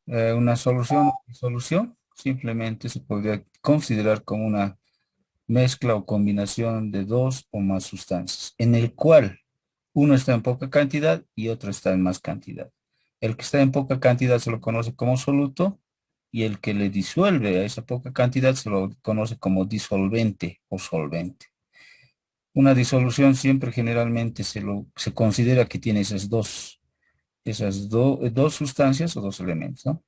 Una solución simplemente se podría considerar como una mezcla o combinación de dos o más sustancias, en el cual uno está en poca cantidad y otro está en más cantidad. El que está en poca cantidad se lo conoce como soluto y el que le disuelve a esa poca cantidad se lo conoce como disolvente o solvente. Una disolución siempre generalmente se considera que tiene dos sustancias o dos elementos, ¿no?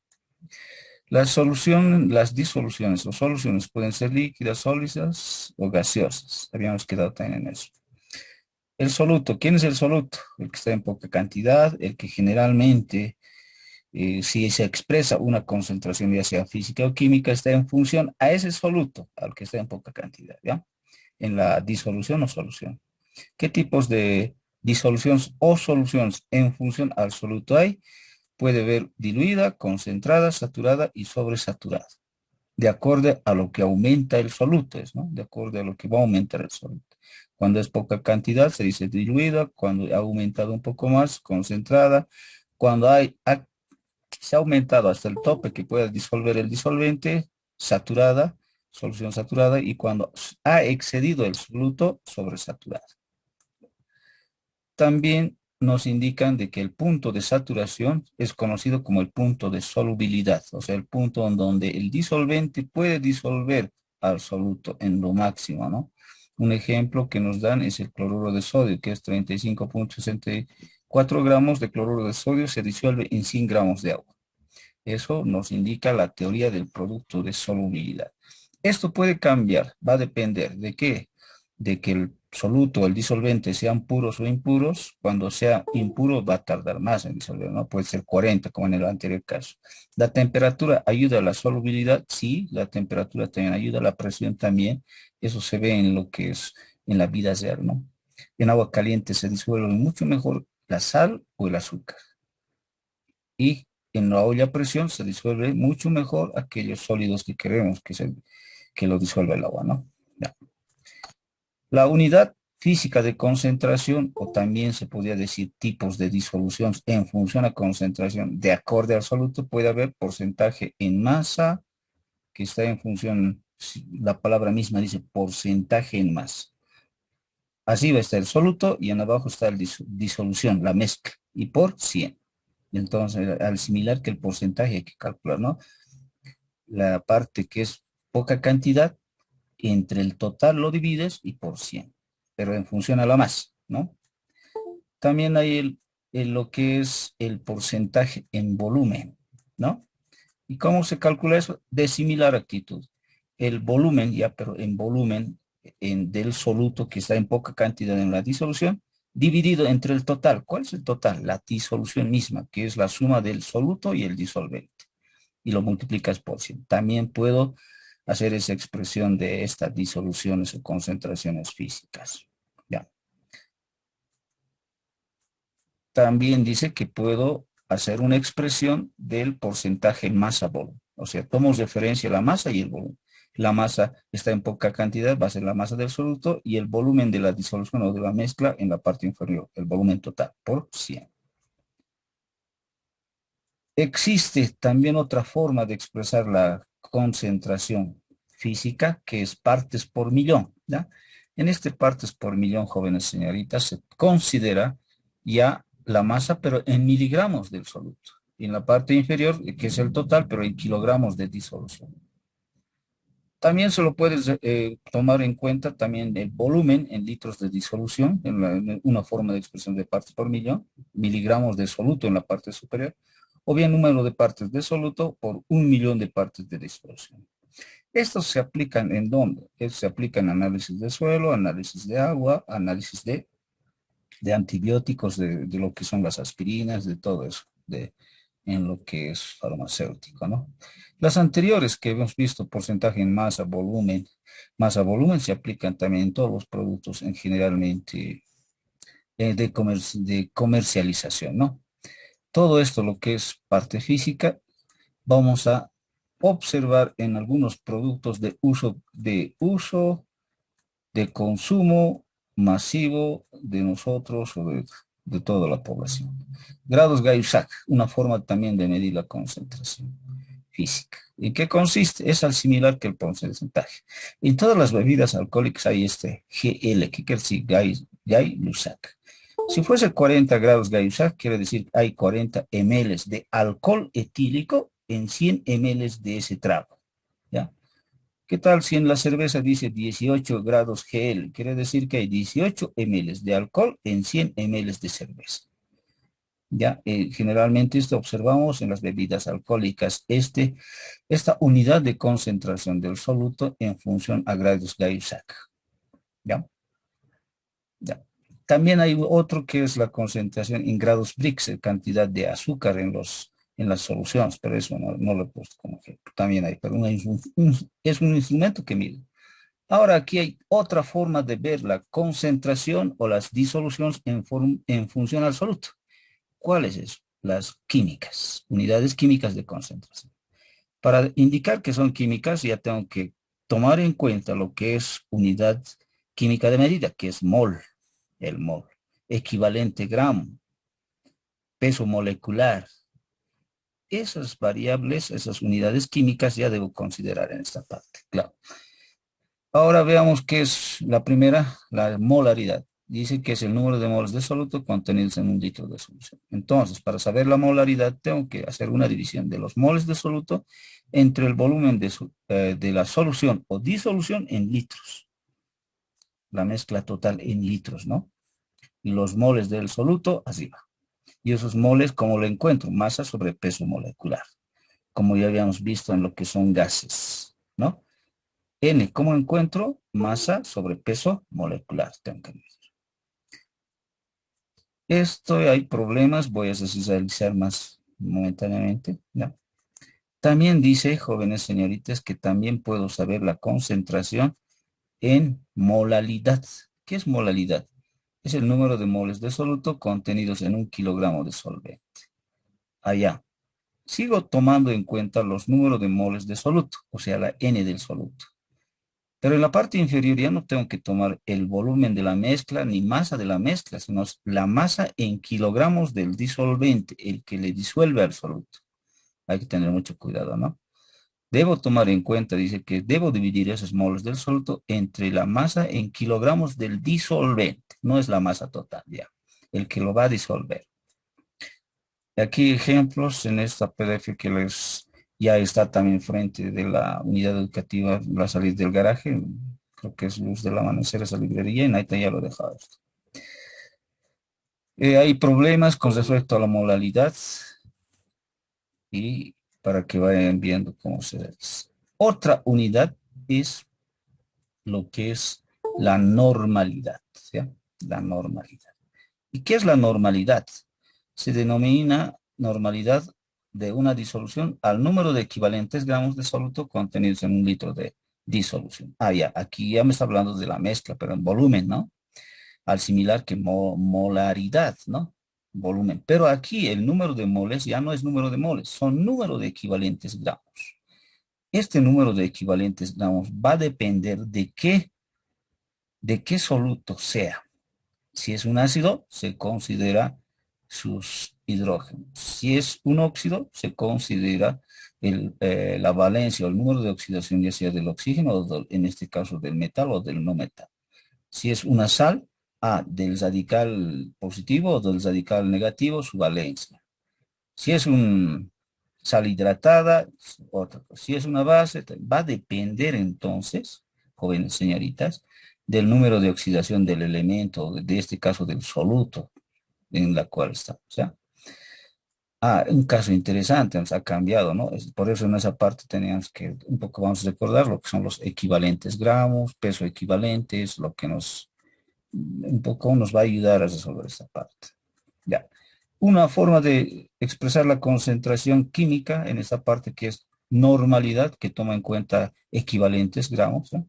Las disoluciones o soluciones pueden ser líquidas, sólidas o gaseosas. Habíamos quedado también en eso. El soluto, ¿quién es el soluto? El que está en poca cantidad, el que generalmente, si se expresa una concentración, ya sea física o química, está en función a ese soluto, al que está en poca cantidad, ¿ya? En la disolución o solución. ¿Qué tipos de disoluciones o soluciones en función al soluto hay? Puede ver diluida, concentrada, saturada y sobresaturada, de acuerdo a lo que aumenta el soluto, ¿no? De acuerdo a lo que va a aumentar el soluto. Cuando es poca cantidad se dice diluida, cuando ha aumentado un poco más, concentrada, cuando se ha aumentado hasta el tope que pueda disolver el disolvente, saturada, solución saturada, y cuando ha excedido el soluto, sobresaturada. También nos indican de que el punto de saturación es conocido como el punto de solubilidad, o sea, el punto en donde el disolvente puede disolver al soluto en lo máximo, ¿no? Un ejemplo que nos dan es el cloruro de sodio, que es 35,64 gramos de cloruro de sodio se disuelve en 100 gramos de agua. Eso nos indica la teoría del producto de solubilidad. Esto puede cambiar, va a depender de qué, de que el soluto, el disolvente sean puros o impuros. Cuando sea impuro va a tardar más en disolver, ¿no? Puede ser 40 como en el anterior caso. La temperatura ayuda a la solubilidad, sí, la temperatura también ayuda, la presión también. Eso se ve en lo que es en la vida real, ¿no? En agua caliente se disuelve mucho mejor la sal o el azúcar y en la olla a presión se disuelve mucho mejor aquellos sólidos que queremos que lo disuelva el agua, ¿no? Ya. La unidad física de concentración, o también se podría decir tipos de disolución en función a concentración, de acorde al soluto, puede haber porcentaje en masa, que está en función, la palabra misma dice porcentaje en masa. Así va a estar el soluto y en abajo está la disolución, la mezcla, y por 100. Entonces, al similar que el porcentaje hay que calcular, ¿no? La parte que es poca cantidad, entre el total lo divides y por 100, pero en función a la masa, ¿no? También hay lo que es el porcentaje en volumen, ¿no? ¿Y cómo se calcula eso? De similar actitud. El volumen, ya, pero en volumen del soluto que está en poca cantidad en la disolución, dividido entre el total. ¿Cuál es el total? La disolución misma, que es la suma del soluto y el disolvente. Y lo multiplicas por 100. También puedo hacer esa expresión de estas disoluciones o concentraciones físicas. Ya. También dice que puedo hacer una expresión del porcentaje masa-volumen. O sea, tomo referencia a la masa y el volumen. La masa está en poca cantidad, va a ser la masa del soluto, y el volumen de la disolución o de la mezcla en la parte inferior, el volumen total, por 100. Existe también otra forma de expresar la concentración física, que es partes por millón, ¿ya? En este partes por millón, jóvenes señoritas, se considera ya la masa, pero en miligramos del soluto. Y en la parte inferior, que es el total, pero en kilogramos de disolución. También se lo puedes tomar en cuenta también el volumen en litros de disolución, en una forma de expresión de partes por millón, miligramos de soluto en la parte superior, o bien número de partes de soluto por 1 millón de partes de disolución. Estos se aplican en dónde? Se aplican en análisis de suelo, análisis de agua, análisis de antibióticos, de lo que son las aspirinas, de todo eso, en lo que es farmacéutico, ¿no? Las anteriores que hemos visto, porcentaje en masa, volumen, se aplican también en todos los productos en generalmente de comercialización, ¿no? Todo esto, lo que es parte física, vamos a observar en algunos productos de consumo masivo de nosotros o de toda la población. Grados Gay-Lussac, una forma también de medir la concentración física. ¿En qué consiste? Es al similar que el porcentaje. En todas las bebidas alcohólicas hay este GL, que quiere decir Gay-Lussac. Si fuese 40 grados Gay-Lussac, quiere decir hay 40 ml de alcohol etílico en 100 ml de ese trago. ¿Ya? ¿Qué tal si en la cerveza dice 18 grados GL? Quiere decir que hay 18 ml de alcohol en 100 ml de cerveza. Ya, generalmente esto observamos en las bebidas alcohólicas, esta unidad de concentración del soluto en función a grados Gay-Lussac. ¿Ya? Ya. También hay otro que es la concentración en grados Brix, cantidad de azúcar en las soluciones, pero eso no lo he puesto como ejemplo. También hay, pero es un instrumento que mide. Ahora aquí hay otra forma de ver la concentración o las disoluciones en función al soluto. ¿Cuál es eso? Las químicas, unidades químicas de concentración. Para indicar que son químicas ya tengo que tomar en cuenta lo que es unidad química de medida, que es mol, el mol, equivalente gramo, peso molecular. Esas variables, esas unidades químicas ya debo considerar en esta parte, claro. Ahora veamos qué es la primera, la molaridad. Dice que es el número de moles de soluto contenidos en un litro de solución. Entonces, para saber la molaridad, tengo que hacer una división de los moles de soluto entre el volumen de la solución o disolución en litros. La mezcla total en litros, ¿no? Y los moles del soluto, así va. Y esos moles, ¿cómo lo encuentro? Masa sobre peso molecular, como ya habíamos visto en lo que son gases, ¿no? N, ¿cómo encuentro? Masa sobre peso molecular. Tengo que medir. Esto hay problemas, voy a socializar más momentáneamente, ¿no? También dice, jóvenes señoritas, que también puedo saber la concentración en molalidad. ¿Qué es molalidad? Es el número de moles de soluto contenidos en un kilogramo de solvente. Allá. Sigo tomando en cuenta los números de moles de soluto, o sea, la N del soluto. Pero en la parte inferior ya no tengo que tomar el volumen de la mezcla ni masa de la mezcla, sino la masa en kilogramos del disolvente, el que le disuelve al soluto. Hay que tener mucho cuidado, ¿no? Debo tomar en cuenta, dice que debo dividir esos moles del soluto entre la masa en kilogramos del disolvente. No es la masa total, ya. El que lo va a disolver. Aquí ejemplos en esta PDF que les ya está también frente de la unidad educativa, la salida del garaje. Creo que es Luz del Amanecer, esa librería, y ahí está, ya lo he dejado esto. Hay problemas con respecto a la modalidad y para que vayan viendo cómo se dice. Otra unidad es lo que es la normalidad, ¿sí? La normalidad. ¿Y qué es la normalidad? Se denomina normalidad de una disolución al número de equivalentes gramos de soluto contenidos en un litro de disolución. Ah, ya, aquí ya me está hablando de la mezcla, pero en volumen, ¿no? Al similar que molaridad, ¿no? Volumen. Pero aquí el número de moles ya no es número de moles, son número de equivalentes gramos. Este número de equivalentes gramos va a depender de qué soluto sea. Si es un ácido, se considera sus hidrógenos. Si es un óxido, se considera la valencia o el número de oxidación, ya sea del oxígeno o en este caso del metal o del no metal. Si es una sal, del radical positivo o del radical negativo, su valencia. Si es un sal hidratada, otra cosa. Si es una base, va a depender entonces, jóvenes señoritas, del número de oxidación del elemento, de este caso del soluto en la cual estamos, ¿ya? Un caso interesante, nos ha cambiado, ¿no? Por eso en esa parte teníamos que, un poco vamos a recordar lo que son los equivalentes gramos, peso equivalentes, lo que un poco nos va a ayudar a resolver esta parte. Ya. Una forma de expresar la concentración química en esta parte que es normalidad, que toma en cuenta equivalentes gramos, ¿no?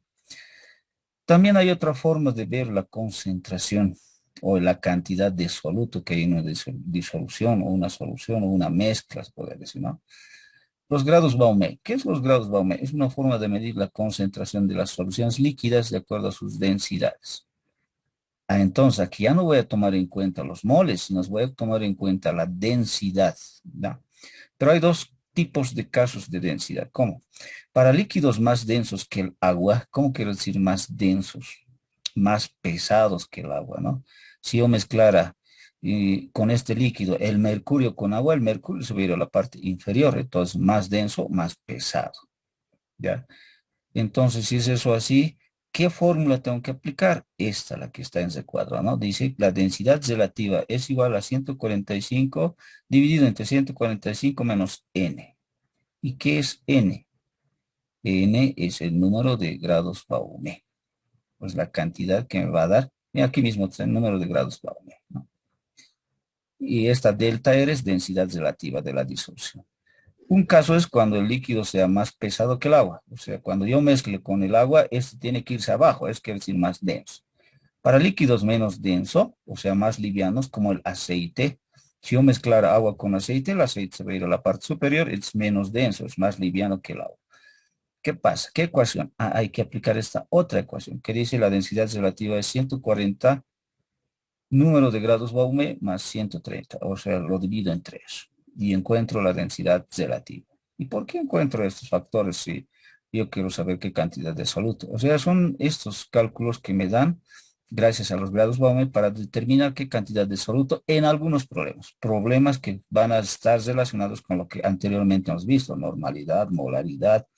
También hay otra forma de ver la concentración o la cantidad de soluto que hay en una disolución o una solución o una mezcla, se puede decir, ¿no? Los grados Baumé. ¿Qué es los grados Baumé? Es una forma de medir la concentración de las soluciones líquidas de acuerdo a sus densidades. Entonces, aquí ya no voy a tomar en cuenta los moles, sino voy a tomar en cuenta la densidad, ¿ya? Pero hay dos tipos de casos de densidad. ¿Cómo? Para líquidos más densos que el agua, ¿cómo quiero decir más densos? Más pesados que el agua, ¿no? Si yo mezclara con este líquido el mercurio con agua, el mercurio se va a ir a la parte inferior, entonces más denso, más pesado, ¿ya? Entonces, si es eso así, ¿qué fórmula tengo que aplicar? Esta, la que está en ese cuadro, ¿no? Dice, la densidad relativa es igual a 145 dividido entre 145 menos n. ¿Y qué es n? N es el número de grados Baume. Pues la cantidad que me va a dar, y aquí mismo está el número de grados Baume, ¿no? Y esta delta R es densidad relativa de la disolución. Un caso es cuando el líquido sea más pesado que el agua. O sea, cuando yo mezcle con el agua, este tiene que irse abajo, es decir, más denso. Para líquidos menos densos, o sea, más livianos, como el aceite, si yo mezclara agua con aceite, el aceite se va a ir a la parte superior, es menos denso, es más liviano que el agua. ¿Qué pasa? ¿Qué ecuación? Hay que aplicar esta otra ecuación, que dice la densidad relativa es 140 número de grados Baume más 130, o sea, lo divido en 3 y encuentro la densidad relativa. ¿Y por qué encuentro estos factores si yo quiero saber qué cantidad de soluto? O sea, son estos cálculos que me dan gracias a los grados Baume para determinar qué cantidad de soluto en algunos problemas. Problemas que van a estar relacionados con lo que anteriormente hemos visto, normalidad, molaridad,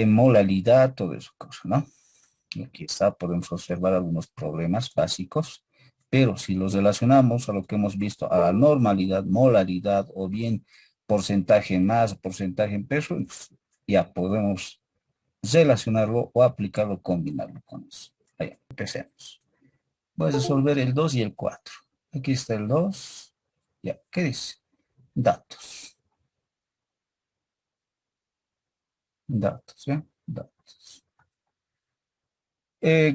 molalidad, todo eso, cosa, ¿no? Aquí está, podemos observar algunos problemas básicos, pero si los relacionamos a lo que hemos visto, a la normalidad, molaridad o bien porcentaje en masa, porcentaje en peso, ya podemos relacionarlo o aplicarlo, combinarlo con eso. Ahí, empecemos. Voy a resolver el 2 y el 4. Aquí está el 2. Ya, ¿qué dice? Datos. Datos, ¿ya? Datos.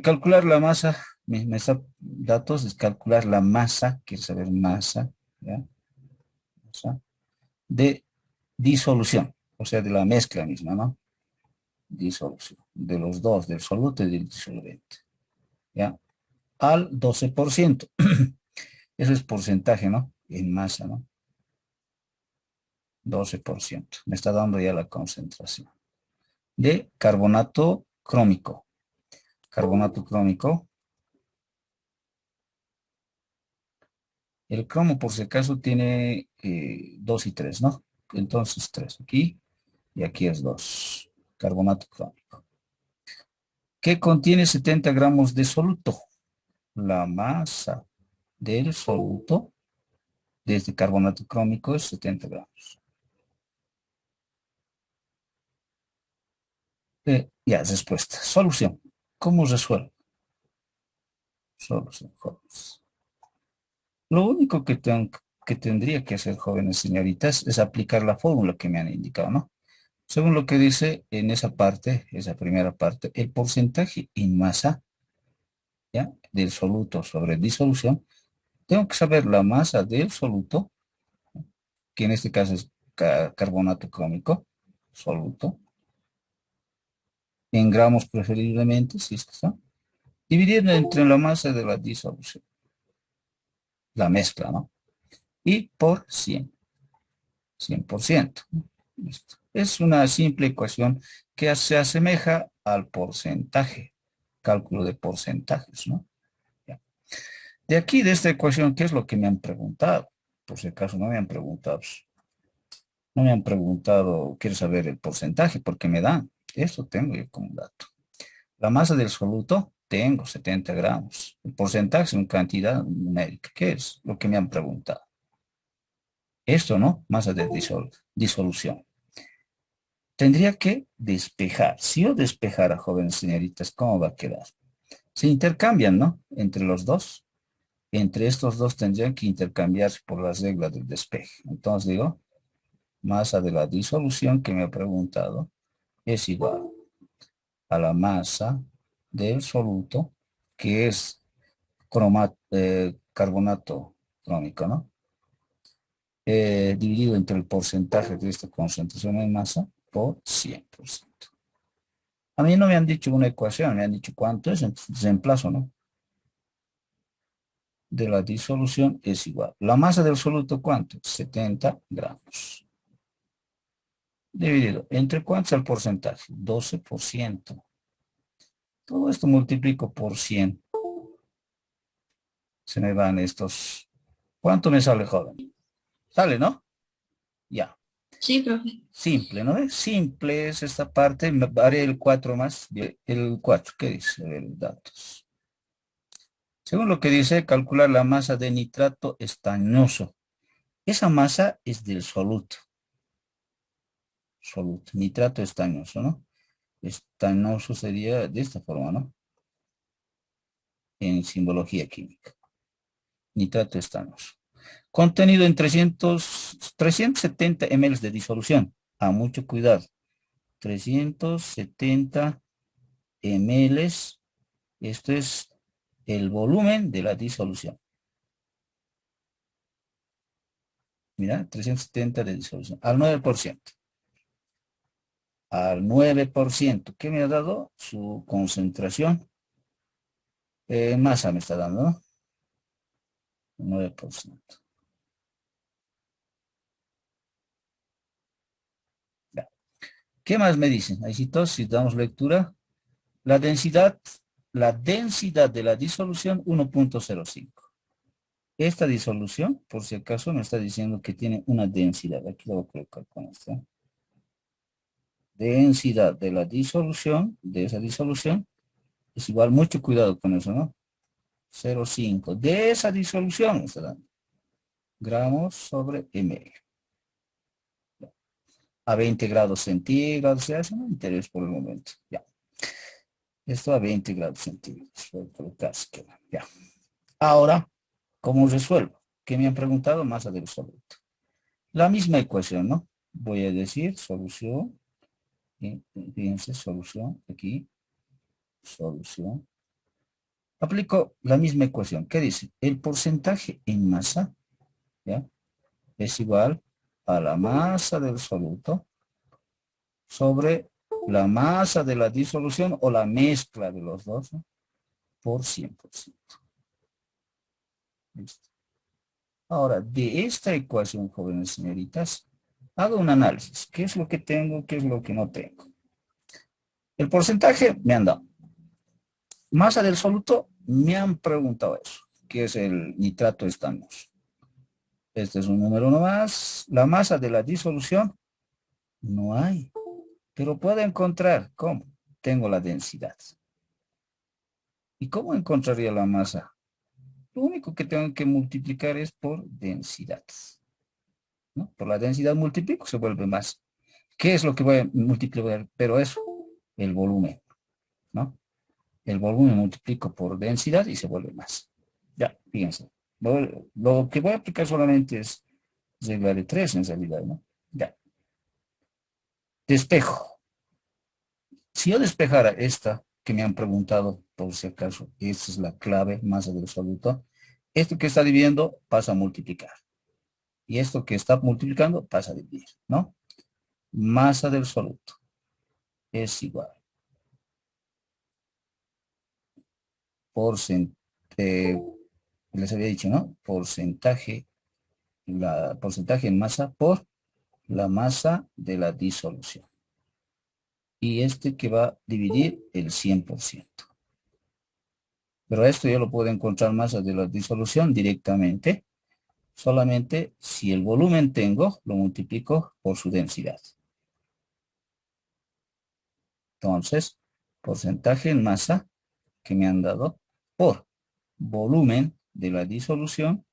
Calcular la masa, me está datos, es calcular la masa, quiere saber masa, ¿ya? Masa de disolución, o sea, de la mezcla misma, ¿no? Disolución, de los dos, del solute y del disolvente, ¿ya? Al 12%. Eso es porcentaje, ¿no? En masa, ¿no? 12%. Me está dando ya la concentración. De carbonato crómico. Carbonato crómico. El cromo, por si acaso, tiene 2 y 3, ¿no? Entonces 3 aquí y aquí es 2. Carbonato crómico. ¿Qué contiene 70 gramos de soluto? La masa del soluto de este carbonato crómico es 70 gramos. Ya, respuesta. Solución. ¿Cómo resuelvo? Solución, jóvenes. Lo único que tendría que hacer, jóvenes señoritas, es aplicar la fórmula que me han indicado, ¿no? Según lo que dice en esa parte, esa primera parte, el porcentaje en masa, ¿ya? Del soluto sobre disolución, tengo que saber la masa del soluto, que en este caso es carbonato crómico, soluto, en gramos preferiblemente, si es que está, dividiendo entre la masa de la disolución, la mezcla, ¿no? Y por 100, 100%. Listo. Es una simple ecuación que se asemeja al porcentaje, cálculo de porcentajes, ¿no? Ya. De aquí, de esta ecuación, ¿qué es lo que me han preguntado? Por si acaso no me han preguntado, no me han preguntado, quiero saber el porcentaje, porque me dan. Eso tengo yo como dato. La masa del soluto, tengo 70 gramos. El porcentaje es una cantidad numérica. ¿Qué es lo que me han preguntado? Esto, ¿no? Masa de disolución. Tendría que despejar. Si yo despejara, jóvenes señoritas, ¿cómo va a quedar? Se intercambian, ¿no? Entre los dos. Entre estos dos tendrían que intercambiarse por las reglas del despeje. Entonces digo, masa de la disolución que me ha preguntado es igual a la masa del soluto, que es carbonato crómico, ¿no? Dividido entre el porcentaje de esta concentración en masa por 100%. A mí no me han dicho una ecuación, me han dicho cuánto es, entonces reemplazo, ¿no? de la disolución es igual. La masa del soluto, ¿cuánto? 70 gramos. Dividido. ¿Entre cuánto es el porcentaje? 12%. Todo esto multiplico por 100. Se me van estos. ¿Cuánto me sale, joven? Sale, ¿no? Ya. Sí, profe. Simple, ¿no ves? Simple es esta parte. Me haré el 4 más. El 4, ¿qué dice? A ver, datos. Según lo que dice, calcular la masa de nitrato estañoso. Esa masa es del soluto. Soluto. Nitrato estañoso, ¿no? Estañoso sería de esta forma, ¿no? En simbología química. Nitrato estañoso. Contenido en 370 ml de disolución. A mucho cuidado. 370 ml. Esto es el volumen de la disolución. Mira, 370 de disolución. Al 9%. Al 9%. ¿Qué me ha dado? Su concentración. Masa me está dando, ¿no? 9%. Ya. ¿Qué más me dicen? Ahí sí, todos, si damos lectura. La densidad de la disolución 1.05. Esta disolución, por si acaso, me está diciendo que tiene una densidad. Aquí lo voy a colocar con esto. Densidad de la disolución, de esa disolución, es igual, mucho cuidado con eso, ¿no? 0,5. De esa disolución, me está dando. Gramos sobre ml. A 20 grados centígrados, ya eso no me interesa por el momento. Ya. Esto a 20 grados centígrados. Voy a colocar, ya. Ahora, ¿cómo resuelvo? ¿Qué me han preguntado? Masa del soluto. La misma ecuación, ¿no? Voy a decir solución, fíjense, solución, aquí, solución. Aplico la misma ecuación. ¿Qué dice? El porcentaje en masa, ¿ya? Es igual a la masa del soluto sobre la masa de la disolución o la mezcla de los dos, ¿no? Por 100%. Listo. Ahora, de esta ecuación, jóvenes señoritas, hago un análisis. ¿Qué es lo que tengo? ¿Qué es lo que no tengo? El porcentaje me han dado. Masa del soluto, me han preguntado eso, que es el nitrato estañoso. Este es un número nomás. La masa de la disolución, no hay. Pero puedo encontrar, ¿cómo? Tengo la densidad. ¿Y cómo encontraría la masa? Lo único que tengo que multiplicar es por densidad, ¿no? Por la densidad multiplico, se vuelve más. ¿Qué es lo que voy a multiplicar? Pero eso, el volumen, ¿no? El volumen multiplico por densidad y se vuelve más. Ya, fíjense. Lo que voy a aplicar solamente es regla de 3 en realidad, ¿no? Ya. Despejo. Si yo despejara esta que me han preguntado, por si acaso, esta es la clave, masa del soluto, esto que está dividiendo pasa a multiplicar. Y esto que está multiplicando pasa a dividir, ¿no? Masa del soluto es igual. Porcentaje, les había dicho, ¿no? Porcentaje en masa por la masa de la disolución. Y este que va a dividir el 100%. Pero esto yo lo puedo encontrar masa de la disolución directamente. Solamente si el volumen tengo, lo multiplico por su densidad. Entonces, porcentaje en masa que me han dado por volumen de la disolución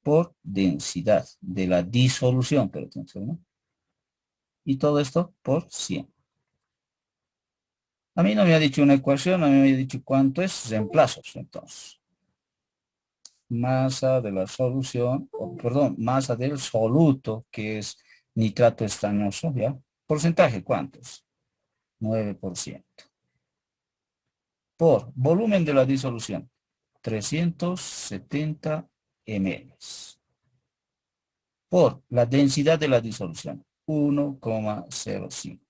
por densidad de la disolución, pero atención, ¿no? Y todo esto por 100. A mí no me ha dicho una ecuación, a mí me ha dicho cuánto es reemplazos, entonces. Masa de la solución, perdón, masa del soluto, que es nitrato estañoso, ¿ya? Porcentaje, ¿cuántos? 9%. Por volumen de la disolución, 370 ml. Por la densidad de la disolución, 1,05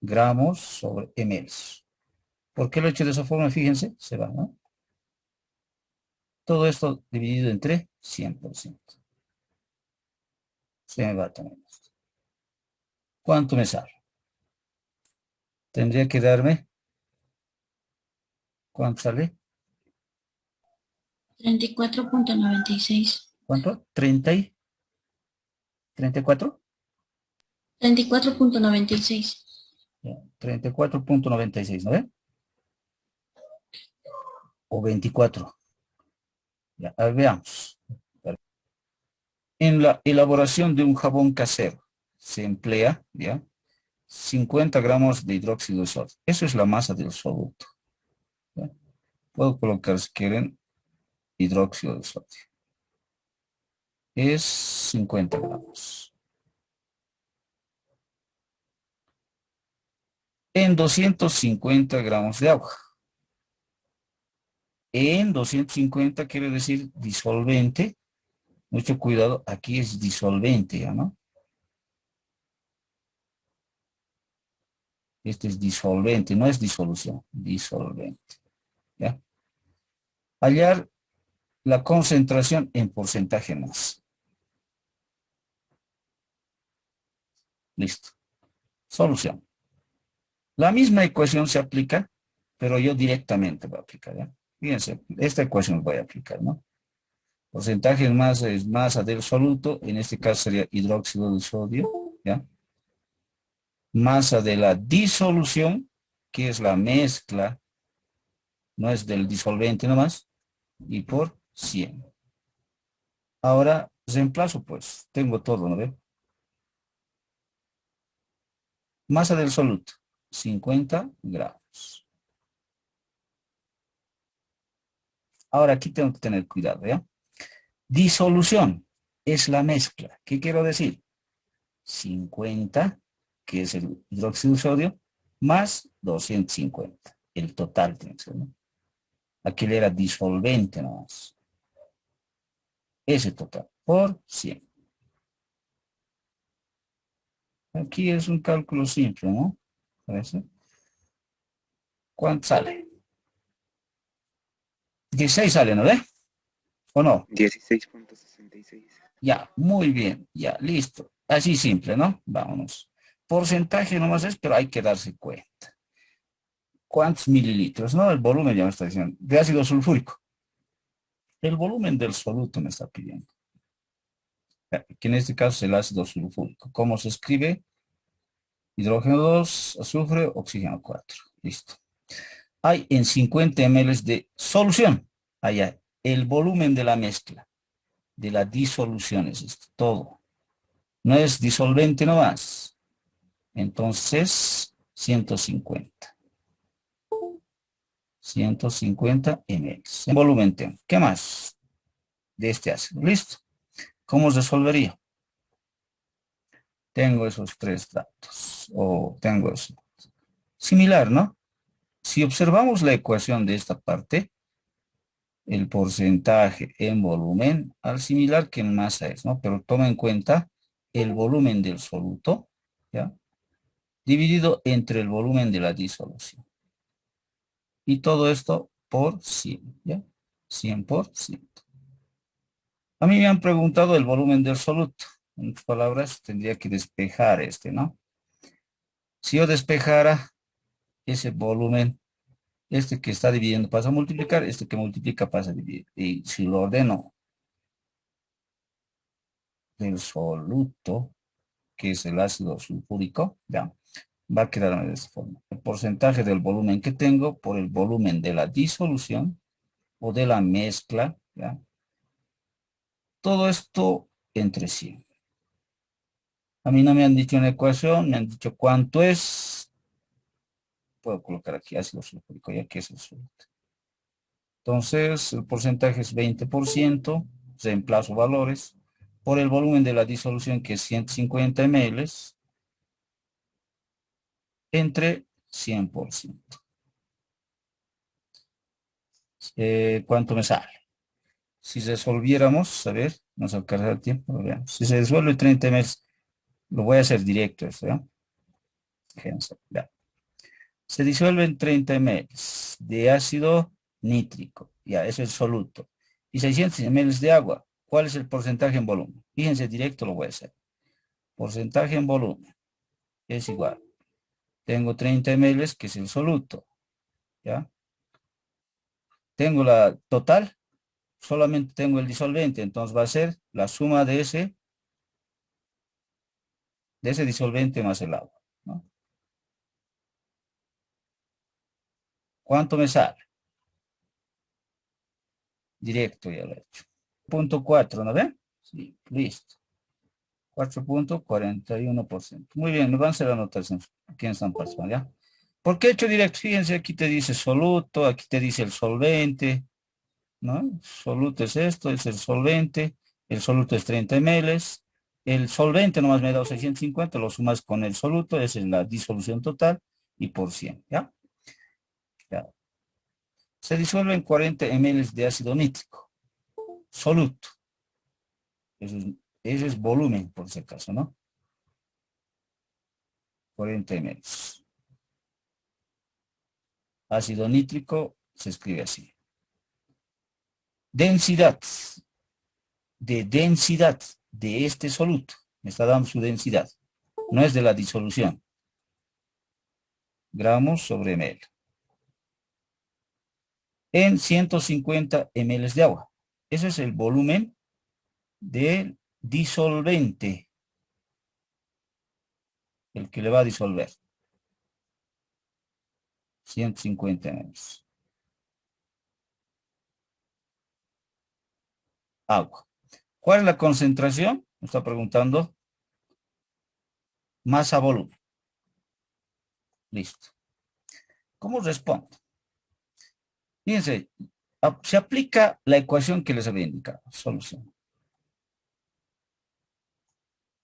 gramos sobre ml. ¿Por qué lo he hecho de esa forma? Fíjense, se va, ¿no? Todo esto dividido entre 100%. Se me va también esto. ¿Cuánto me sale? Tendría que darme, ¿cuánto sale? 34,96. ¿Cuánto? ¿34? 34,96. Ya, 34,96, ¿no ve? O 24. Ya, a ver, veamos. En la elaboración de un jabón casero se emplea, ¿ya? 50 gramos de hidróxido de sodio. Eso es la masa del soluto. ¿Ya? Puedo colocar, si quieren, hidróxido de sodio. Es 50 gramos. En 250 gramos de agua. En 250 quiere decir disolvente. Mucho cuidado, aquí es disolvente, ¿ya no? Este es disolvente, no es disolución, disolvente. ¿Ya? Hallar la concentración en porcentaje más. Listo. Solución. La misma ecuación se aplica, pero yo directamente voy a aplicar, ¿ya? Fíjense, esta ecuación voy a aplicar, ¿no? Porcentaje en masa es masa del soluto, en este caso sería hidróxido de sodio, ¿ya? Masa de la disolución, que es la mezcla, no es del disolvente nomás, y por 100. Ahora reemplazo, pues, tengo todo, ¿no ve? Masa del soluto, 50 gramos. Ahora aquí tengo que tener cuidado, ¿ya? Disolución es la mezcla. ¿Qué quiero decir? 50, que es el hidróxido de sodio, más 250. El total tiene que ser, ¿no? Aquí le era disolvente nomás. Ese total, por 100. Aquí es un cálculo simple, ¿no? ¿Parece? ¿Cuánto sale? 16 sale, ¿no ve? ¿O no? 16,66. Ya, muy bien, ya, listo. Así simple, ¿no? Vámonos. Porcentaje nomás es, pero hay que darse cuenta. ¿Cuántos mililitros? No, el volumen ya me está diciendo. De ácido sulfúrico. El volumen del soluto me está pidiendo. Que en este caso es el ácido sulfúrico. ¿Cómo se escribe? Hidrógeno 2, azufre, oxígeno 4. Listo. Hay en 50 ml de solución. Allá, el volumen de la mezcla, de la disolución es esto, todo. No es disolvente nomás. Entonces, 150. 150 ml. En volumen tengo. ¿Qué más? De este ácido. Listo. ¿Cómo resolvería? Tengo esos tres datos. O tengo eso. Similar, ¿no? Si observamos la ecuación de esta parte, el porcentaje en volumen, al similar que en masa es, ¿no? Pero toma en cuenta el volumen del soluto, ¿ya? Dividido entre el volumen de la disolución. Y todo esto por 100, ¿ya? 100%. A mí me han preguntado el volumen del soluto. En otras palabras, tendría que despejar este, ¿no? Si yo despejara ese volumen, este que está dividiendo pasa a multiplicar, este que multiplica pasa a dividir. Y si lo ordeno del soluto, que es el ácido sulfúrico, ya, va a quedar de esta forma. El porcentaje del volumen que tengo por el volumen de la disolución o de la mezcla, ya. Todo esto entre sí. A mí no me han dicho una ecuación, me han dicho cuánto es. Puedo colocar aquí ácido sulfúrico, ya que es el soluto. Entonces, el porcentaje es 20%, reemplazo valores, por el volumen de la disolución, que es 150 ml, entre 100%. ¿Cuánto me sale? Si resolviéramos, a ver, nos alcanza el tiempo, veamos. Si se resuelve 30 ml, lo voy a hacer directo esto, ¿ya? Fíjense, ya. Se disuelven 30 ml de ácido nítrico, ya, eso es soluto. y 600 ml de agua. ¿Cuál es el porcentaje en volumen? Fíjense, directo lo voy a hacer. Porcentaje en volumen es igual. Tengo 30 ml, que es el soluto. ¿Ya? Tengo la total, solamente tengo el disolvente, entonces va a ser la suma de ese disolvente más el agua, ¿no? ¿Cuánto me sale? Directo ya lo he hecho. 4, ¿no ven? Sí, listo. 4.41%. Muy bien, me van a hacer la anotación. Aquí están participando, ¿ya? ¿Por qué he hecho directo? Fíjense, aquí te dice soluto, aquí te dice el solvente, ¿no? Soluto es esto, es el solvente, el soluto es 30 ml, el solvente nomás me da 650, lo sumas con el soluto, esa es la disolución total, y por 100, ¿ya? Ya. Se disuelve en 40 ml de ácido nítrico, soluto. Eso es volumen, por si acaso, ¿no? 40 ml. Ácido nítrico se escribe así. Densidad de este soluto. Me está dando su densidad. No es de la disolución. Gramos sobre ml. En 150 ml de agua. Ese es el volumen del disolvente. El que le va a disolver. 150 ml. Agua. ¿Cuál es la concentración? Me está preguntando. Masa volumen. Listo. ¿Cómo respondo? Fíjense, se aplica la ecuación que les había indicado. Solución.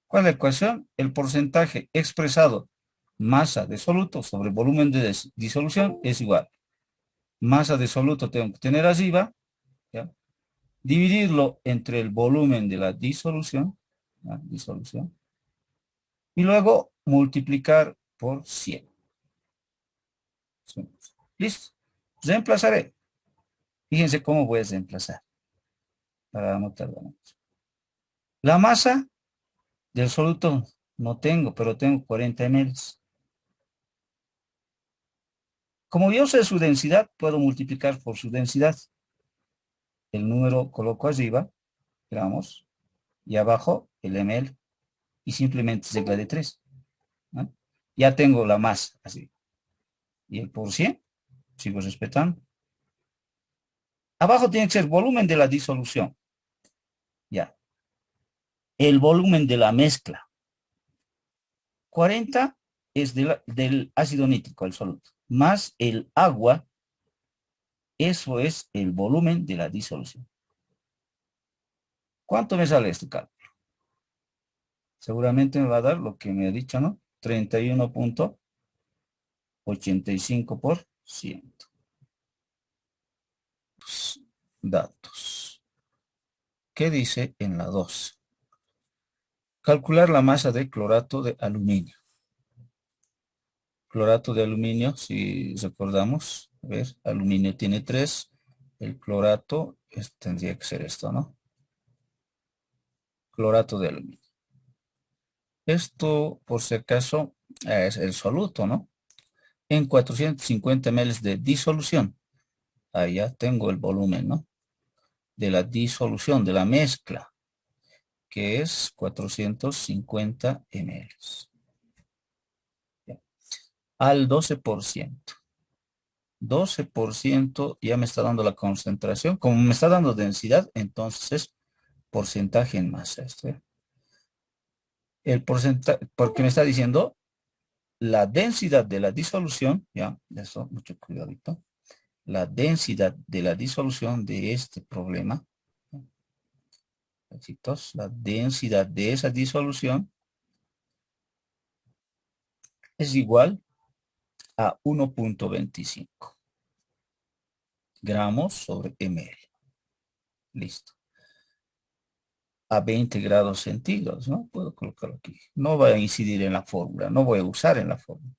¿Cuál es la ecuación? El porcentaje expresado masa de soluto sobre volumen de disolución es igual. Masa de soluto tengo que tener arriba, ¿ya? Dividirlo entre el volumen de la disolución, ¿ya? Disolución, y luego multiplicar por 100. Listo. Reemplazaré. Fíjense cómo voy a reemplazar para anotar. La masa del soluto no tengo, pero tengo 40 ml. Como yo sé su densidad, puedo multiplicar por su densidad. El número coloco arriba, gramos, y abajo el ml, y simplemente regla de 3. ¿No? Ya tengo la masa, así. Y el por 100, sigo respetando. Abajo tiene que ser volumen de la disolución. Ya. El volumen de la mezcla. 40 es del ácido nítrico, el soluto, más el agua. Eso es el volumen de la disolución. ¿Cuánto me sale este cálculo? Seguramente me va a dar lo que me ha dicho, ¿no? 31.85%. Pues, datos. ¿Qué dice en la 2? Calcular la masa de clorato de aluminio. Clorato de aluminio, si recordamos, a ver, aluminio tiene 3, el clorato tendría que ser esto, ¿no? Clorato de aluminio. Esto, por si acaso, es el soluto, ¿no? En 450 ml de disolución. Ahí ya tengo el volumen, ¿no? De la disolución, de la mezcla, que es 450 ml. Ya. Al 12%. 12% ya me está dando la concentración. Como me está dando densidad, entonces es porcentaje en masa. El porcentaje, porque me está diciendo la densidad de la disolución, ya, eso, mucho cuidadito. La densidad de la disolución de este problema, la densidad de esa disolución es igual a 1.25 gramos sobre ml. Listo. A 20 grados centígrados, ¿no? Puedo colocarlo aquí. No voy a incidir en la fórmula, no voy a usar en la fórmula.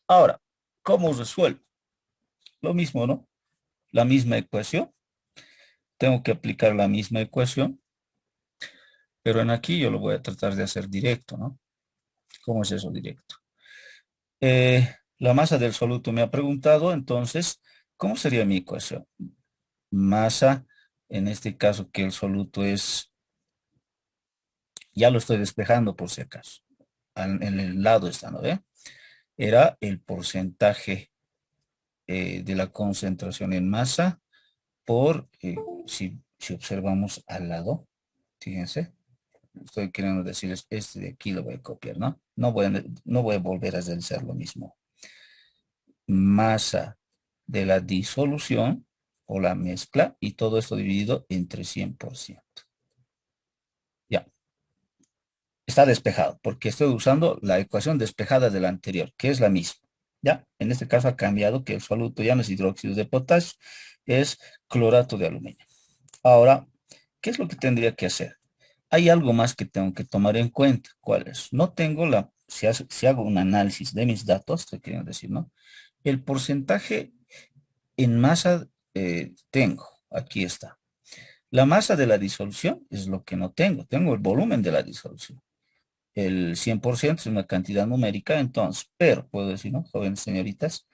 Ahora, ¿cómo resuelvo? Lo mismo, ¿no? La misma ecuación. tengo que aplicar la misma ecuación, pero en aquí yo lo voy a tratar de hacer directo, ¿no? ¿Cómo es eso directo? La masa del soluto me ha preguntado, entonces, ¿cómo sería mi ecuación? Masa, en este caso que el soluto es, ya lo estoy despejando por si acaso, en el lado está, ¿no ve? Era el porcentaje de la concentración en masa por, si observamos al lado, fíjense, estoy queriendo decirles, este de aquí lo voy a copiar, ¿no? No voy a volver a hacer lo mismo. Masa de la disolución o la mezcla y todo esto dividido entre 100%. Ya. Está despejado porque estoy usando la ecuación despejada de la anterior, que es la misma. Ya. En este caso ha cambiado que el soluto ya no es hidróxido de potasio, es clorato de aluminio. Ahora, ¿qué es lo que tendría que hacer? Hay algo más que tengo que tomar en cuenta. ¿Cuál es? No tengo si hago un análisis de mis datos, te quiero decir, ¿no? El porcentaje en masa tengo, aquí está. La masa de la disolución es lo que no tengo. Tengo el volumen de la disolución. El 100% es una cantidad numérica, entonces, pero puedo decir, ¿no? Jóvenes señoritas,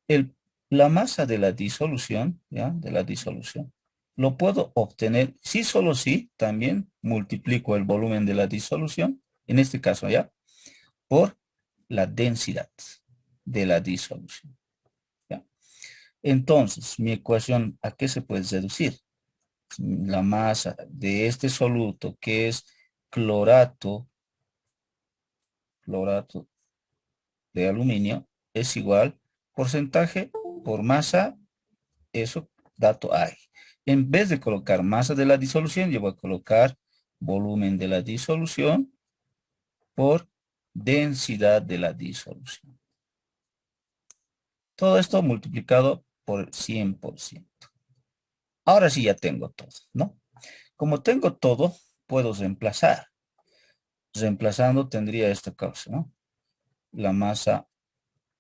el, la masa de la disolución, ¿ya? De la disolución, lo puedo obtener, si solo si, también multiplico el volumen de la disolución, en este caso, ¿ya? Por la densidad de la disolución. ¿Ya? Entonces, mi ecuación, ¿a qué se puede reducir? La masa de este soluto, que es clorato de aluminio, es igual porcentaje por masa, eso dato hay. En vez de colocar masa de la disolución, yo voy a colocar volumen de la disolución por densidad de la disolución. Todo esto multiplicado por 100%. Ahora sí ya tengo todo, ¿no? Como tengo todo, puedo reemplazar. Reemplazando tendría esta causa, ¿no? La masa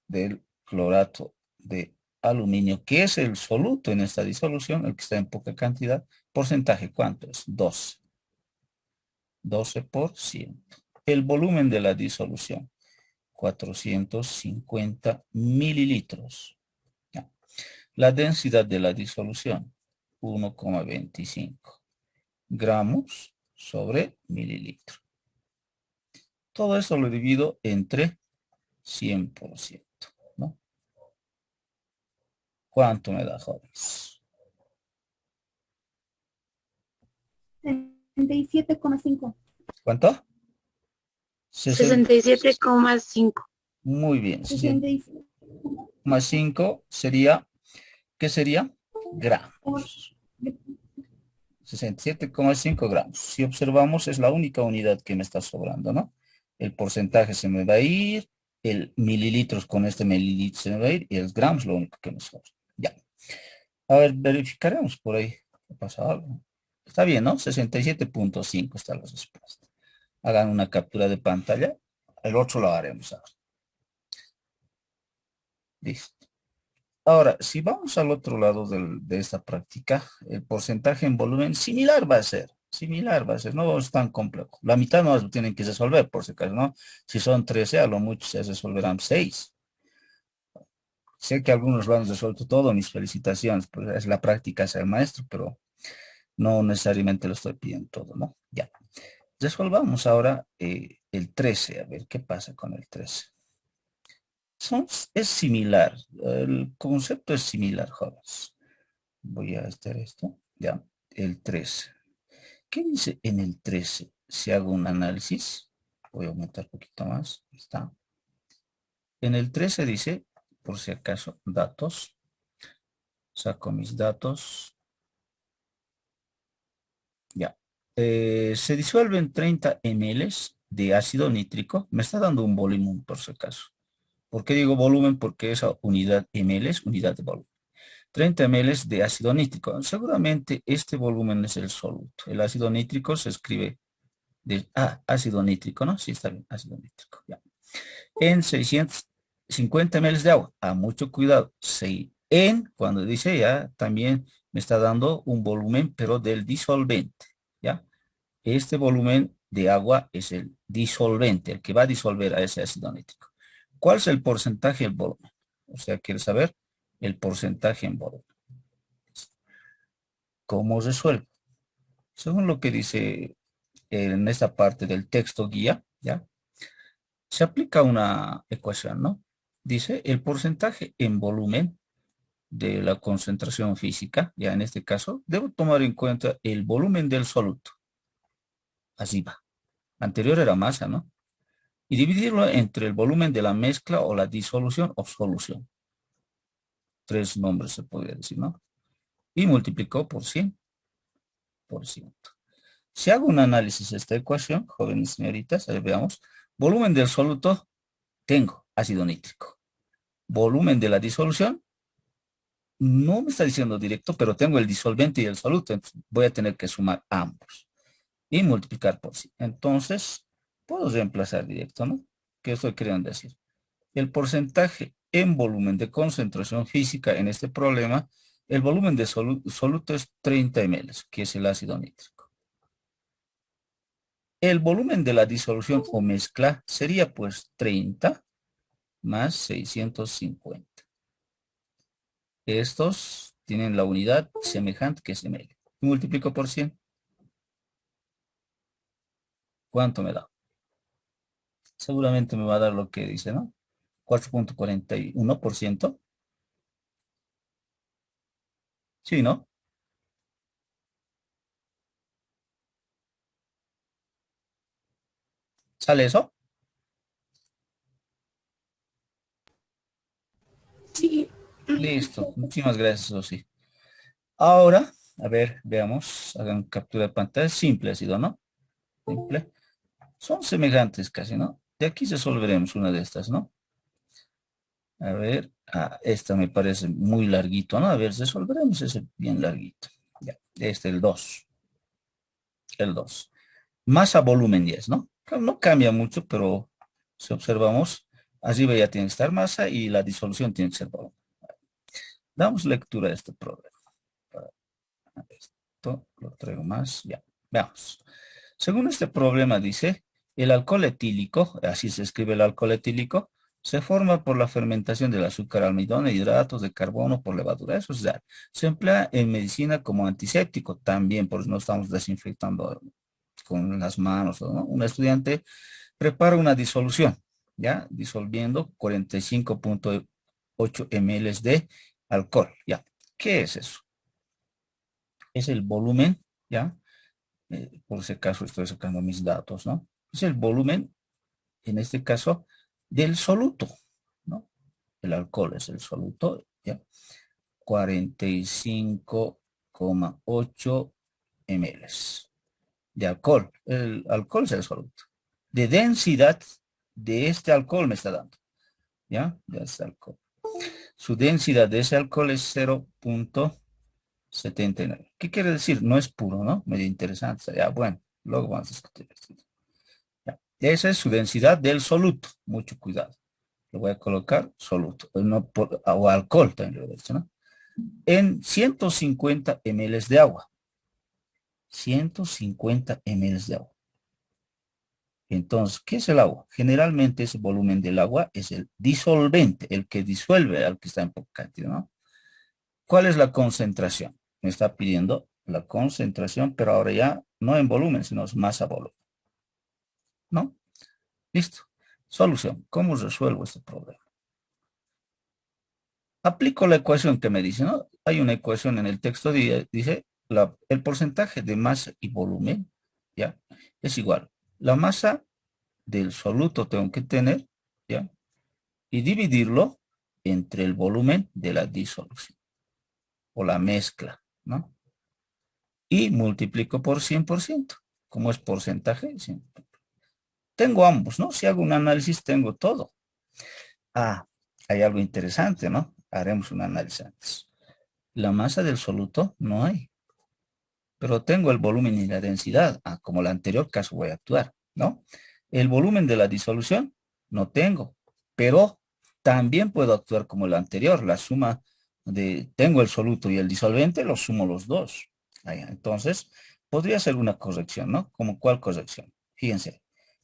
del clorato de aluminio, que es el soluto en esta disolución, el que está en poca cantidad. Porcentaje, ¿cuánto es? 12. 12%. El volumen de la disolución, 450 mililitros. Ya. La densidad de la disolución, 1,25 gramos sobre mililitro. Todo esto lo divido entre 100%, ¿no? ¿Cuánto me da, jóvenes? 67,5. ¿Cuánto? 67,5. Muy bien. 67. 60,5 sería, ¿qué sería? Gramos. 67,5 gramos. Si observamos, es la única unidad que me está sobrando, ¿no? El porcentaje se me va a ir, el mililitros con este mililitro se me va a ir y el gramos lo único que me sobra. Ya. A ver, verificaremos por ahí. ¿Ha pasado algo? Está bien, ¿no? 67,5 está la respuesta. Hagan una captura de pantalla. El otro lo haremos ahora. Listo. Ahora, si vamos al otro lado de esta práctica, el porcentaje en volumen similar va a ser. Similar va a ser, no es tan complejo. La mitad no tienen que resolver, por si acaso, ¿no? Si son 13, a lo mucho se resolverán 6. Sé que algunos lo han resuelto todo, mis felicitaciones, pues es la práctica, es el maestro, pero no necesariamente lo estoy pidiendo todo, ¿no? Ya. Resolvamos ahora el 13, a ver qué pasa con el 13. Es similar, el concepto es similar, jóvenes. Voy a hacer esto, ya, el 13. ¿Qué dice en el 13? Si hago un análisis, voy a aumentar un poquito más, está. En el 13 dice, por si acaso, datos. Saco mis datos. Ya. Se disuelven 30 ml de ácido nítrico. Me está dando un volumen, por si acaso. ¿Por qué digo volumen? Porque esa unidad ml es unidad de volumen. 30 ml de ácido nítrico. Seguramente este volumen es el soluto. El ácido nítrico se escribe ácido nítrico, ¿no? Sí, está bien, ácido nítrico. Ya. En 650 ml de agua. Mucho cuidado. Sí, cuando dice ya, también me está dando un volumen, pero del disolvente, ¿ya? Este volumen de agua es el disolvente, el que va a disolver a ese ácido nítrico. ¿Cuál es el porcentaje del volumen? O sea, quiere saber el porcentaje en volumen. ¿Cómo resuelvo? Según lo que dice en esta parte del texto guía, ¿ya? Se aplica una ecuación, ¿no? Dice el porcentaje en volumen de la concentración física, ya en este caso, debo tomar en cuenta el volumen del soluto. Así va. Anterior era masa, ¿no? Y dividirlo entre el volumen de la mezcla o la disolución o solución. 3 nombres se podría decir, ¿no? Y multiplicó por 100%. Si hago un análisis de esta ecuación, jóvenes señoritas, ahí veamos, volumen del soluto, tengo ácido nítrico. Volumen de la disolución, no me está diciendo directo, pero tengo el disolvente y el soluto, entonces voy a tener que sumar ambos y multiplicar por 100. Entonces, puedo reemplazar directo, ¿no? ¿Qué estoy queriendo decir? El porcentaje en volumen de concentración física en este problema, el volumen de soluto es 30 ml, que es el ácido nítrico. El volumen de la disolución o mezcla sería pues 30 más 650. Estos tienen la unidad semejante que es ml. Multiplico por 100. ¿Cuánto me da? Seguramente me va a dar lo que dice, ¿no? 4.41%. Sí, ¿no? ¿Sale eso? Sí. Listo. Muchísimas gracias, Sosi. Ahora, a ver, veamos. Hagan captura de pantalla. Simple ha sido, ¿no? Simple. Son semejantes casi, ¿no? De aquí resolveremos una de estas, ¿no? A ver, esta me parece muy larguito, ¿no? A ver, resolveremos ese bien larguito. Ya, este, el 2. El 2. Masa, volumen 10, ¿no? Claro, no cambia mucho, pero si observamos, arriba ya tiene que estar masa y la disolución tiene que ser volumen. Damos lectura a este problema. Esto lo traigo más, ya. Veamos. Según este problema dice, el alcohol etílico, así se escribe el alcohol etílico, se forma por la fermentación del azúcar, almidón e hidratos de carbono por levadura. Eso es ya. Se emplea en medicina como antiséptico también, por eso no estamos desinfectando con las manos, ¿no? Un estudiante prepara una disolución, ¿ya? Disolviendo 45.8 ml de alcohol, ¿ya? ¿Qué es eso? Es el volumen, ¿ya? Por ese caso estoy sacando mis datos, ¿no? Es el volumen, en este caso, del soluto, ¿no? El alcohol es el soluto, ¿ya? 45,8 ml de alcohol. El alcohol es el soluto. De densidad de este alcohol me está dando, ¿ya? De este alcohol. Su densidad de ese alcohol es 0.79. ¿Qué quiere decir? No es puro, ¿no? Medio interesante. Ya, bueno, luego vamos a discutir esto. Ya. Esa es su densidad del soluto. Mucho cuidado. Le voy a colocar soluto. No o alcohol también lo he dicho, ¿no? En 150 ml de agua. 150 ml de agua. Entonces, ¿qué es el agua? Generalmente ese volumen del agua es el disolvente, el que disuelve al que está en poca cantidad, ¿no? ¿Cuál es la concentración? Me está pidiendo la concentración, pero ahora ya no en volumen, sino es masa volumen. ¿No? Listo. Solución. ¿Cómo resuelvo este problema? Aplico la ecuación que me dice, ¿no? Hay una ecuación en el texto, dice el porcentaje de masa y volumen, ¿ya? Es igual. La masa del soluto tengo que tener, ¿ya? Y dividirlo entre el volumen de la disolución o la mezcla, ¿no? Y multiplico por 100%. ¿Cómo es porcentaje? 100. Tengo ambos, ¿no? Si hago un análisis, tengo todo. Hay algo interesante, ¿no? Haremos un análisis antes. La masa del soluto no hay, pero tengo el volumen y la densidad. Como el anterior caso voy a actuar, ¿no? El volumen de la disolución no tengo, pero también puedo actuar como el anterior. La suma tengo el soluto y el disolvente, los sumo los dos. Entonces, podría ser una corrección, ¿no? ¿Como cuál corrección? Fíjense,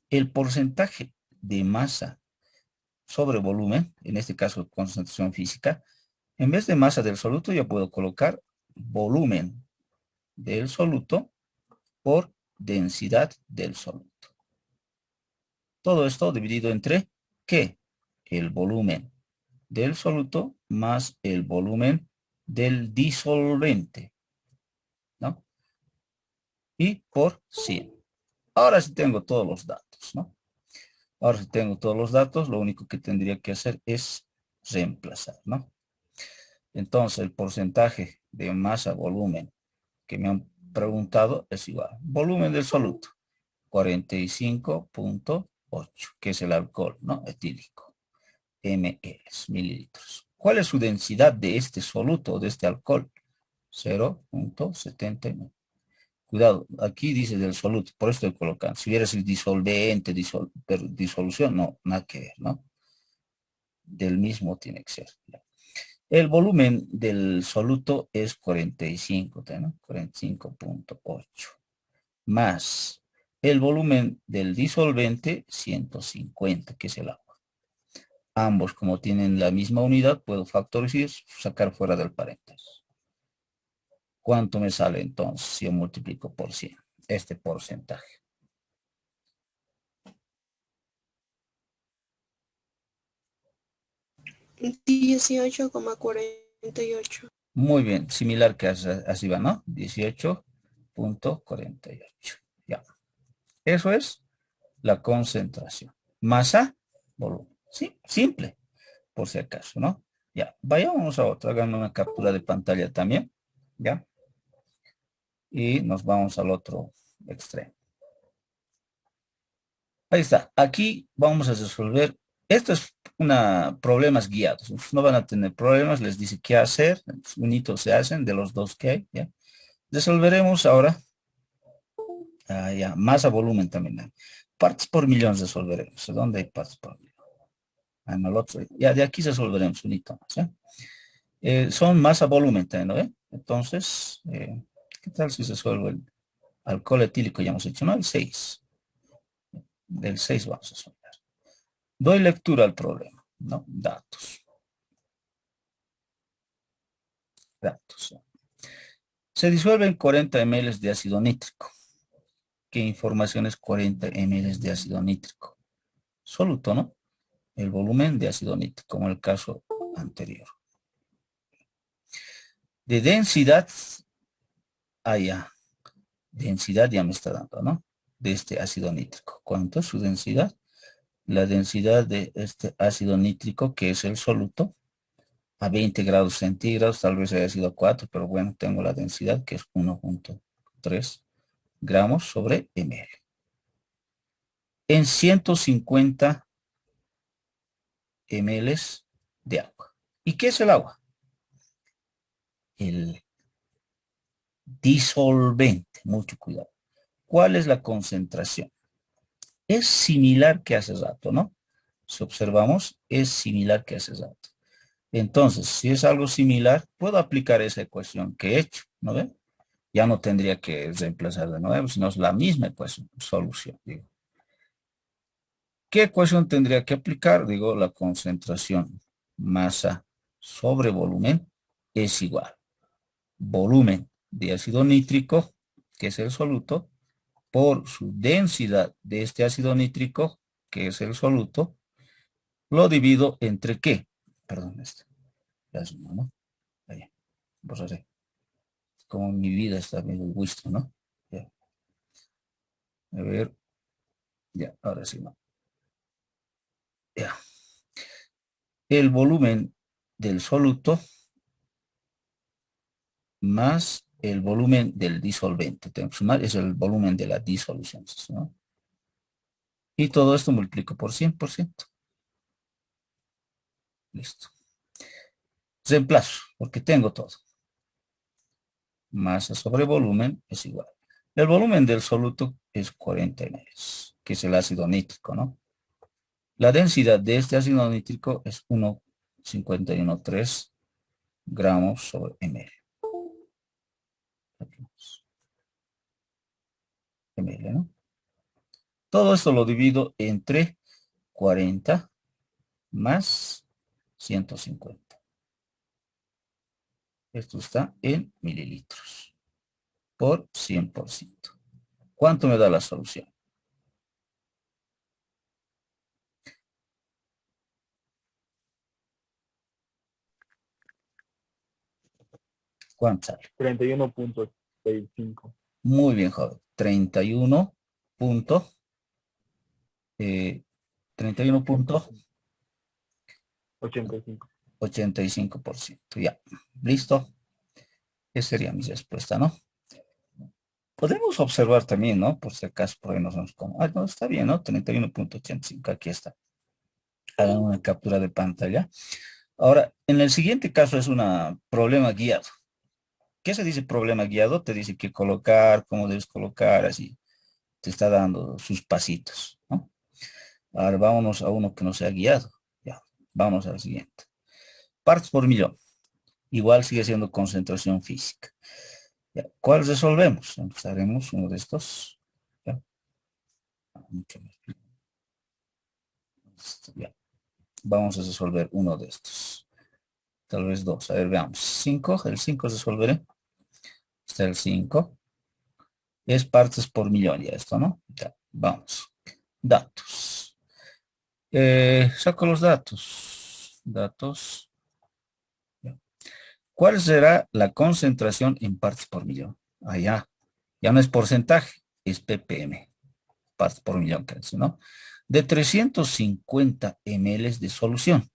el porcentaje de masa sobre volumen, en este caso concentración física, en vez de masa del soluto, yo puedo colocar volumen del soluto por densidad del soluto. Todo esto dividido entre, ¿qué? El volumen del soluto más el volumen del disolvente, ¿no? Y por 100. Ahora sí tengo todos los datos, ¿no? Ahora sí tengo todos los datos, lo único que tendría que hacer es reemplazar, ¿no? Entonces, el porcentaje de masa-volumen que me han preguntado es igual. Volumen del soluto, 45.8, que es el alcohol, ¿no? Etílico. ml, mililitros. ¿Cuál es su densidad de este soluto, de este alcohol? 0.79. Cuidado, aquí dice del soluto, por eso estoy colocando. Si hubiera sido disolvente, disolución, no, nada que ver, ¿no? Del mismo tiene que ser. El volumen del soluto es 45, ¿no? 45.8. Más el volumen del disolvente, 150, que es el agua. Ambos, como tienen la misma unidad, puedo factorizar, sacar fuera del paréntesis. ¿Cuánto me sale entonces si yo multiplico por 100? Este porcentaje. Dieciocho coma 48. Muy bien, similar que así va, ¿no? 18.48. Ya. Eso es la concentración. Masa, volumen. Sí, simple, por si acaso, ¿no? Ya, vayamos a otra, hagan una captura de pantalla también, ¿ya? Y nos vamos al otro extremo. Ahí está, aquí vamos a resolver, esto es problemas guiados, no van a tener problemas, les dice qué hacer, unitos se hacen de los dos que hay, ¿ya? Resolveremos ahora, ya, masa, volumen también hay. Partes por millón resolveremos, ¿dónde hay partes por millón? En el otro, ya de aquí resolveremos un hito más, ¿ya? Son masa, volumen también, ¿no? Entonces, ¿qué tal si resuelvo el alcohol etílico? Ya hemos hecho, ¿no? El 6. Del 6 vamos a resolver. Doy lectura al problema, ¿no? Datos. Datos. Se disuelven 40 ml de ácido nítrico. ¿Qué información es 40 ml de ácido nítrico? Soluto, ¿no? El volumen de ácido nítrico, como el caso anterior. De densidad, ya. Densidad ya me está dando, ¿no? De este ácido nítrico. ¿Cuánto es su densidad? La densidad de este ácido nítrico, que es el soluto, a 20 grados centígrados, tal vez haya sido 4, pero bueno, tengo la densidad que es 1.3 gramos sobre ml. En 150 ml de agua. ¿Y qué es el agua? El disolvente, mucho cuidado. ¿Cuál es la concentración? Es similar que hace rato, ¿no? Si observamos, es similar que hace rato. Entonces, si es algo similar, puedo aplicar esa ecuación que he hecho, ¿no ven? Ya no tendría que reemplazar de nuevo, sino es la misma ecuación, solución, digo. ¿Qué ecuación tendría que aplicar? Digo, la concentración masa sobre volumen es igual. Volumen de ácido nítrico, que es el soluto, por su densidad de este ácido nítrico, que es el soluto, lo divido entre ¿qué? Perdón, ¿no? Ahí, borraré. Como mi vida está medio gusto, ¿no? Ya. A ver, ya, ahora sí, ¿no? Ya. El volumen del soluto más el volumen del disolvente. Tengo que sumar, es el volumen de la disolución, ¿no? Y todo esto multiplico por 100%. Listo. Reemplazo, porque tengo todo. Masa sobre volumen es igual. El volumen del soluto es 40 ml, que es el ácido nítrico, ¿no? La densidad de este ácido nítrico es 1,513 gramos sobre ml. ml, ¿no? Todo esto lo divido entre 40 más 150. Esto está en mililitros por 100%. ¿Cuánto me da la solución? ¿Cuánto sale? 31.65. Muy bien, joven. 31 punto, 85. 85%. Ya. ¿Listo? Esa sería mi respuesta, ¿no? Podemos observar también, ¿no? Por si acaso, por ahí nos vamos como, no, está bien, ¿no? 31.85, aquí está. Hagan una captura de pantalla. Ahora, en el siguiente caso es un problema guiado. ¿Qué se dice problema guiado? Te dice qué colocar, cómo debes colocar, así. Te está dando sus pasitos, ¿no? Ahora vámonos a uno que no sea guiado. Ya, vamos al siguiente. Partes por millón. Igual sigue siendo concentración física. Ya, ¿cuál resolvemos? Empezaremos uno de estos. Ya. Mucho más. Ya. Vamos a resolver uno de estos. Tal vez dos. A ver, veamos. 5. El 5 resolveré. Está el 5. Es partes por millón ya esto, ¿no? Ya. Vamos. Datos. Saco los datos. Datos. Ya. ¿Cuál será la concentración en partes por millón? Allá. Ya no es porcentaje, es ppm. Partes por millón, ¿no? De 350 ml de solución.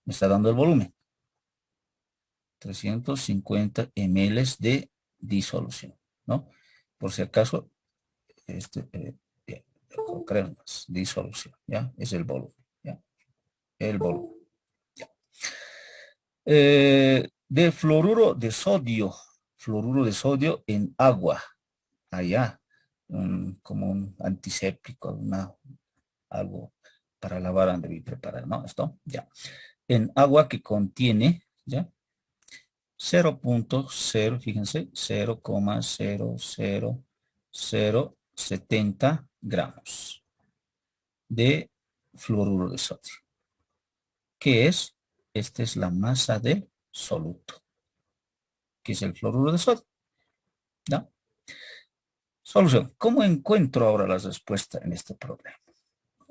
Me está dando el volumen. 350 ml de disolución, ¿no? Por si acaso, creo más, disolución, ¿ya? Es el volumen, ¿ya? El volumen, ¿ya? De fluoruro de sodio en agua, allá, como un antiséptico, algo para lavar han de preparar, ¿no? Esto, ya. En agua que contiene, ¿ya? 0.0, fíjense, 0,00070 gramos de fluoruro de sodio. ¿Qué es? Esta es la masa del soluto, que es el fluoruro de sodio. ¿No? Solución. ¿Cómo encuentro ahora la respuesta en este problema?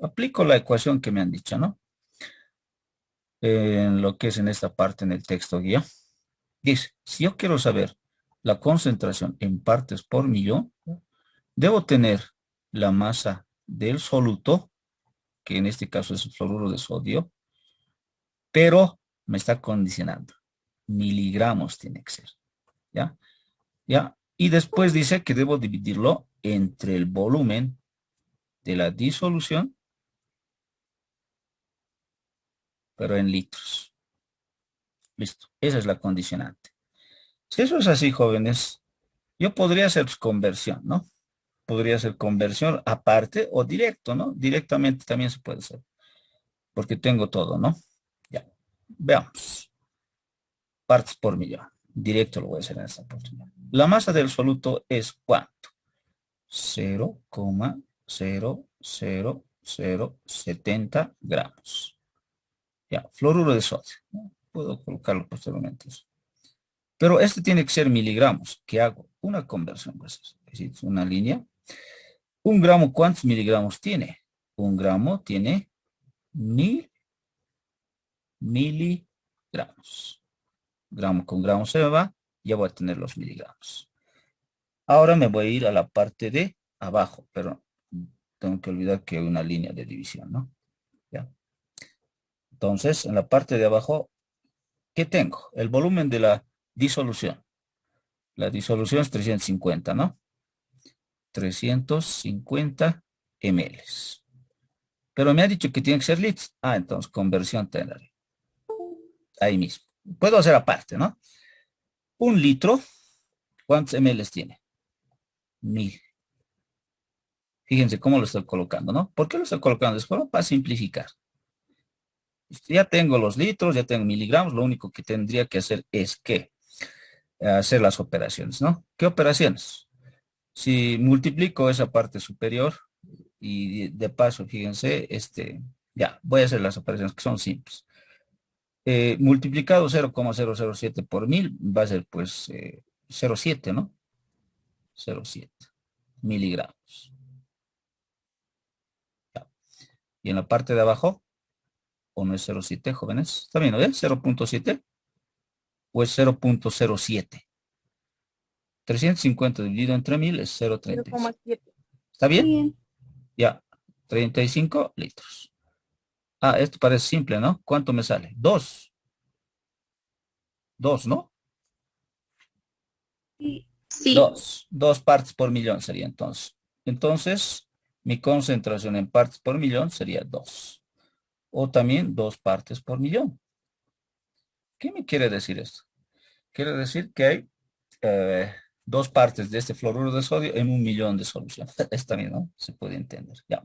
Aplico la ecuación que me han dicho, ¿no? En lo que es en esta parte en el texto guía. Dice, si yo quiero saber la concentración en partes por millón, debo tener la masa del soluto, que en este caso es el fluoruro de sodio, pero me está condicionando. Miligramos tiene que ser. ¿Ya? ¿Ya? Y después dice que debo dividirlo entre el volumen de la disolución, pero en litros. Listo. Esa es la condicionante. Si eso es así, jóvenes, yo podría hacer conversión, ¿no? Podría hacer conversión aparte o directo, ¿no? Directamente también se puede hacer. Porque tengo todo, ¿no? Ya. Veamos. Partes por millón. Directo lo voy a hacer en esta oportunidad. La masa del soluto es ¿cuánto? 0,00070 gramos. Ya, fluoruro de sodio. ¿No? Puedo colocarlo posteriormente. Pero este tiene que ser miligramos. ¿Qué hago? Una conversión. Pues, es decir, una línea. Un gramo, ¿cuántos miligramos tiene? Un gramo tiene 1000 miligramos. Gramo con gramo se me va. Ya voy a tener los miligramos. Ahora me voy a ir a la parte de abajo, pero tengo que olvidar que hay una línea de división, ¿no? ¿Ya? Entonces, en la parte de abajo, ¿qué tengo? El volumen de la disolución. La disolución es 350, ¿no? 350 ml. Pero me ha dicho que tiene que ser litros. Ah, entonces, conversión tendré. Ahí mismo. Puedo hacer aparte, ¿no? Un litro, ¿cuántos ml tiene? 1000. Fíjense cómo lo estoy colocando, ¿no? ¿Por qué lo estoy colocando? Es para simplificar. Ya tengo los litros, ya tengo miligramos, lo único que tendría que hacer es que hacer las operaciones, ¿no? ¿Qué operaciones? Si multiplico esa parte superior y de paso, fíjense, ya, voy a hacer las operaciones que son simples. Multiplicado 0,007 por 1000 va a ser pues 0,7, ¿no? 0,7 miligramos. Ya. Y en la parte de abajo, ¿o no es 0,7, jóvenes? ¿Está bien, no es 0,7 o es 0,07? 350 dividido entre 1000 es 0,35. 0,7. ¿Está bien? Bien. Ya, 35 litros. Ah, esto parece simple, ¿no? ¿Cuánto me sale? 2. 2, ¿no? Sí. 2 partes por millón sería entonces. Entonces, mi concentración en partes por millón sería 2. O también 2 partes por millón. ¿Qué me quiere decir esto? Quiere decir que hay 2 partes de este fluoruro de sodio en 1 millón de solución. Está bien, ¿no? Se puede entender. Ya.